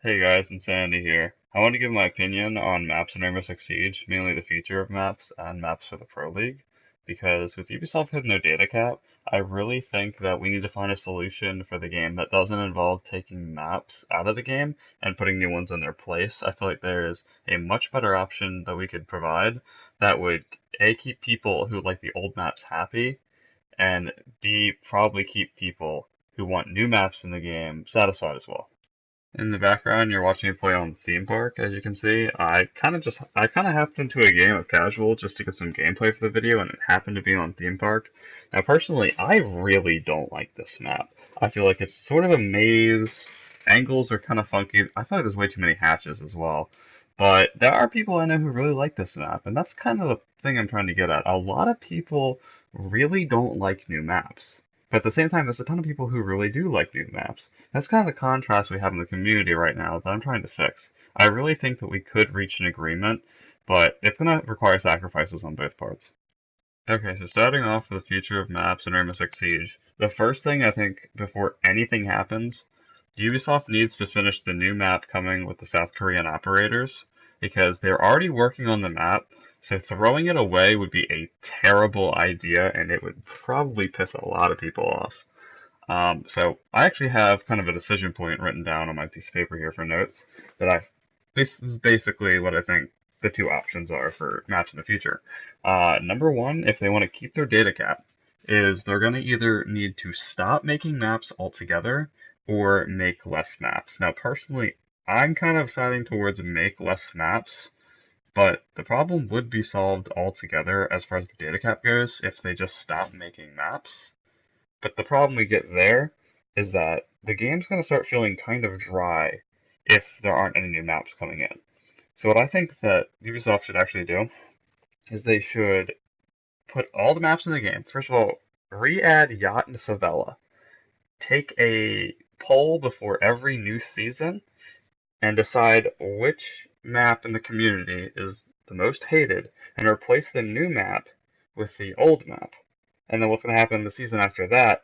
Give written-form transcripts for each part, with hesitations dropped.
Hey guys, Insanity here. I want to give my opinion on maps in Rainbow Six Siege, mainly the future of maps and maps for the Pro League, because with Ubisoft hitting their data cap, I really think that we need to find a solution for the game that doesn't involve taking maps out of the game and putting new ones in their place. I feel like there's a much better option that we could provide that would A, keep people who like the old maps happy, and B, probably keep people who want new maps in the game satisfied as well. In the background, you're watching me play on Theme Park, as you can see. I kind of hopped into a game of casual just to get some gameplay for the video, and it happened to be on Theme Park. Now, personally, I really don't like this map. I feel like it's sort of a maze. Angles are kind of funky. I feel like there's way too many hatches as well. But there are people I know who really like this map, and that's kind of the thing I'm trying to get at. A lot of people really don't like new maps. But at the same time, there's a ton of people who really do like new maps. That's kind of the contrast we have in the community right now that I'm trying to fix. I really think that we could reach an agreement, but it's going to require sacrifices on both parts. Okay, so starting off with the future of maps in Rainbow Six Siege, the first thing I think before anything happens, Ubisoft needs to finish the new map coming with the South Korean operators, because they're already working on the map, so throwing it away would be a terrible idea, and it would probably piss a lot of people off. So I actually have kind of a decision point written down on my piece of paper here for notes that this is basically what I think the two options are for maps in the future. Number one, if they want to keep their data cap, is they're going to either need to stop making maps altogether or make less maps. Now, personally, I'm kind of siding towards make less maps, but the problem would be solved altogether as far as the data cap goes if they just stop making maps. But the problem we get there is that the game's going to start feeling kind of dry if there aren't any new maps coming in. So what I think that Ubisoft should actually do is they should put all the maps in the game. First of all, re-add Yacht and Favela. Take a poll before every new season and decide which map in the community is the most hated and replace the new map with the old map. And then what's going to happen the season after that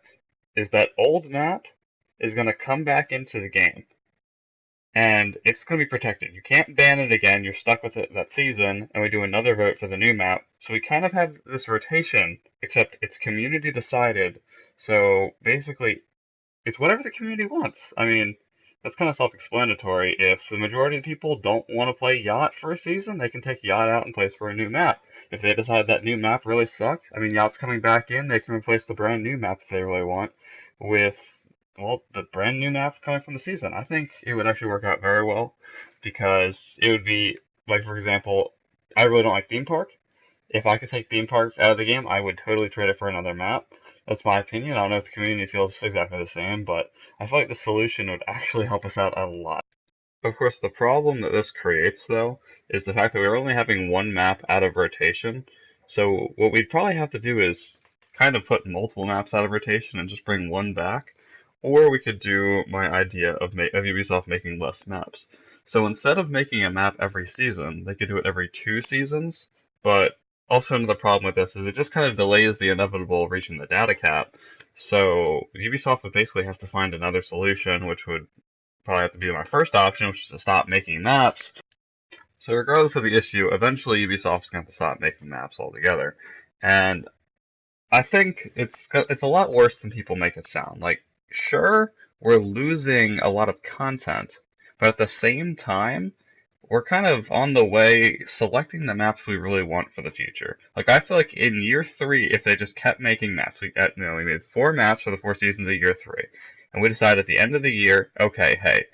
is that old map is going to come back into the game. And it's going to be protected. You can't ban it again. You're stuck with it that season, and we do another vote for the new map. So we kind of have this rotation, except it's community decided. So basically, it's whatever the community wants. I mean, that's kind of self-explanatory. If the majority of the people don't want to play Yacht for a season, they can take Yacht out and place for a new map. If they decide that new map really sucked, I mean, Yacht's coming back in, they can replace the brand new map if they really want with, well, the brand new map coming from the season. I think it would actually work out very well because it would be, like, for example, I really don't like Theme Park. If I could take Theme Park out of the game, I would totally trade it for another map. That's my opinion. I don't know if the community feels exactly the same, but I feel like the solution would actually help us out a lot. Of course, the problem that this creates, though, is the fact that we're only having one map out of rotation. So what we'd probably have to do is kind of put multiple maps out of rotation and just bring one back. Or we could do my idea of Ubisoft making less maps. So instead of making a map every season, they could do it every 2 seasons. But also another problem with this is it just kind of delays the inevitable reaching the data cap. So Ubisoft would basically have to find another solution, which would probably have to be my first option, which is to stop making maps. So regardless of the issue, eventually Ubisoft's going to have to stop making maps altogether. And I think it's a lot worse than people make it sound. Like, sure, we're losing a lot of content, but at the same time, we're kind of on the way selecting the maps we really want for the future. Like, I feel like in year three, if they just kept making maps, we made 4 maps for the 4 seasons of year three, and we decided at the end of the year, okay, hey,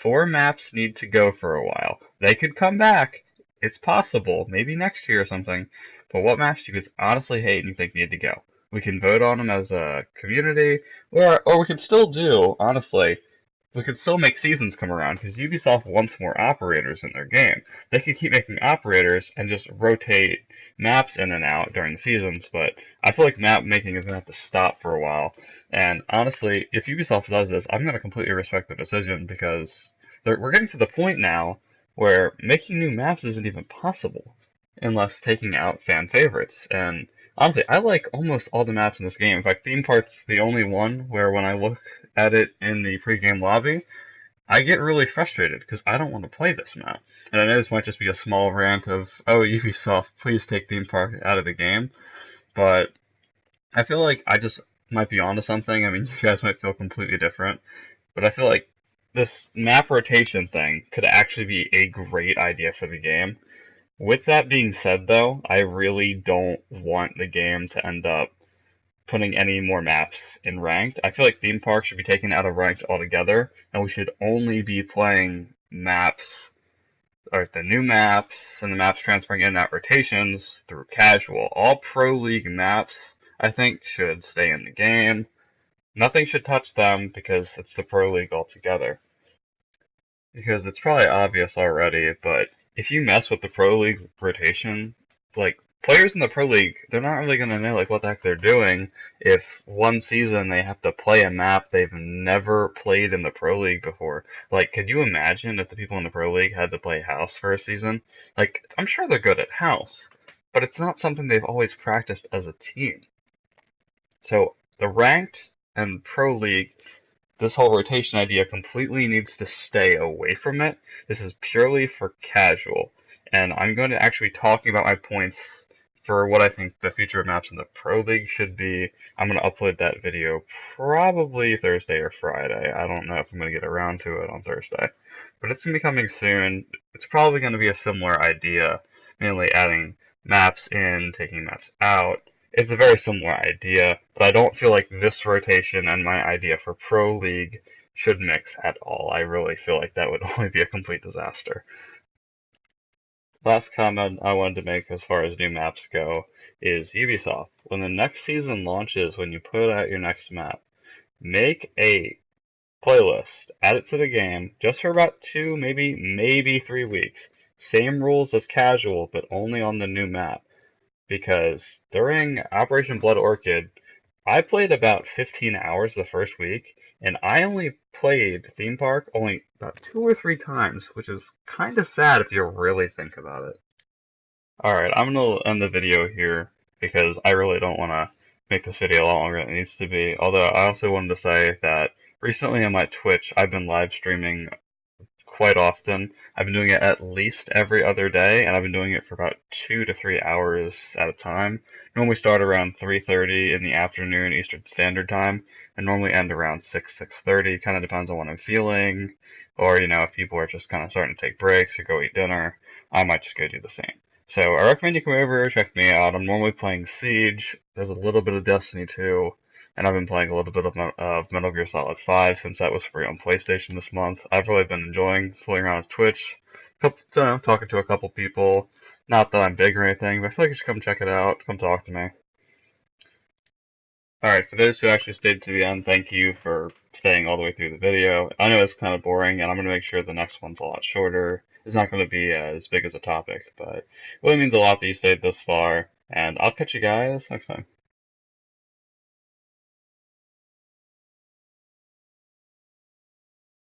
4 maps need to go for a while. They could come back. It's possible, maybe next year or something. But what maps do you guys honestly hate and you think need to go? We can vote on them as a community, or we could still do, honestly, we could still make seasons come around because Ubisoft wants more operators in their game. They could keep making operators and just rotate maps in and out during the seasons, but I feel like map making is going to have to stop for a while. And honestly, if Ubisoft does this, I'm going to completely respect the decision because we're getting to the point now where making new maps isn't even possible unless taking out fan favorites. And honestly, I like almost all the maps in this game. In fact, Theme Park's the only one where when I look at it in the pregame lobby, I get really frustrated because I don't want to play this map. And I know this might just be a small rant of, oh, Ubisoft, please take theme park out of the game, but I feel like I just might be onto something. I mean, you guys might feel completely different, but I feel like this map rotation thing could actually be a great idea for the game. With that being said, though, I really don't want the game to end up putting any more maps in ranked. I feel like theme park should be taken out of ranked altogether, and we should only be playing maps, or the new maps, and the maps transferring in and out rotations through casual. All Pro League maps, I think, should stay in the game. Nothing should touch them because it's the Pro League altogether. Because it's probably obvious already, but if you mess with the Pro League rotation, like, players in the Pro League, they're not really gonna know, like, what the heck they're doing if one season they have to play a map they've never played in the Pro League before. Like, could you imagine if the people in the Pro League had to play House for a season? Like, I'm sure they're good at House, but it's not something they've always practiced as a team. So, the ranked and Pro League, this whole rotation idea completely needs to stay away from it. This is purely for casual. And I'm going to actually be talking about my points for what I think the future of maps in the Pro League should be. I'm going to upload that video probably Thursday or Friday. I don't know if I'm going to get around to it on Thursday. But it's going to be coming soon. It's probably going to be a similar idea, mainly adding maps in, taking maps out. It's a very similar idea, but I don't feel like this rotation and my idea for Pro League should mix at all. I really feel like that would only be a complete disaster. Last comment I wanted to make as far as new maps go is Ubisoft. When the next season launches, when you put out your next map, make a playlist, add it to the game, just for about 2, maybe 3 weeks. Same rules as casual, but only on the new map. Because during Operation Blood Orchid, I played about 15 hours the first week, and I only played Theme Park only about 2 or 3 times, which is kind of sad if you really think about it. Alright, I'm going to end the video here, because I really don't want to make this video a lot longer than it needs to be. Although I also wanted to say that recently on my Twitch, I've been live streaming quite often. I've been doing it at least every other day, and I've been doing it for about 2 to 3 hours at a time. Normally start around 3:30 in the afternoon Eastern Standard Time, and normally end around 6:30. Kind of depends on what I'm feeling, or if people are just kind of starting to take breaks or go eat dinner, I might just go do the same. So I recommend you come over, check me out. I'm normally playing Siege. There's a little bit of Destiny 2. And I've been playing a little bit of Metal Gear Solid 5 since that was free on PlayStation this month. I've really been enjoying fooling around with Twitch, talking to a couple people. Not that I'm big or anything, but I feel like you should come check it out, come talk to me. Alright, for those who actually stayed to the end, thank you for staying all the way through the video. I know it's kind of boring, and I'm going to make sure the next one's a lot shorter. It's not going to be as big as a topic, but it really means a lot that you stayed this far, and I'll catch you guys next time.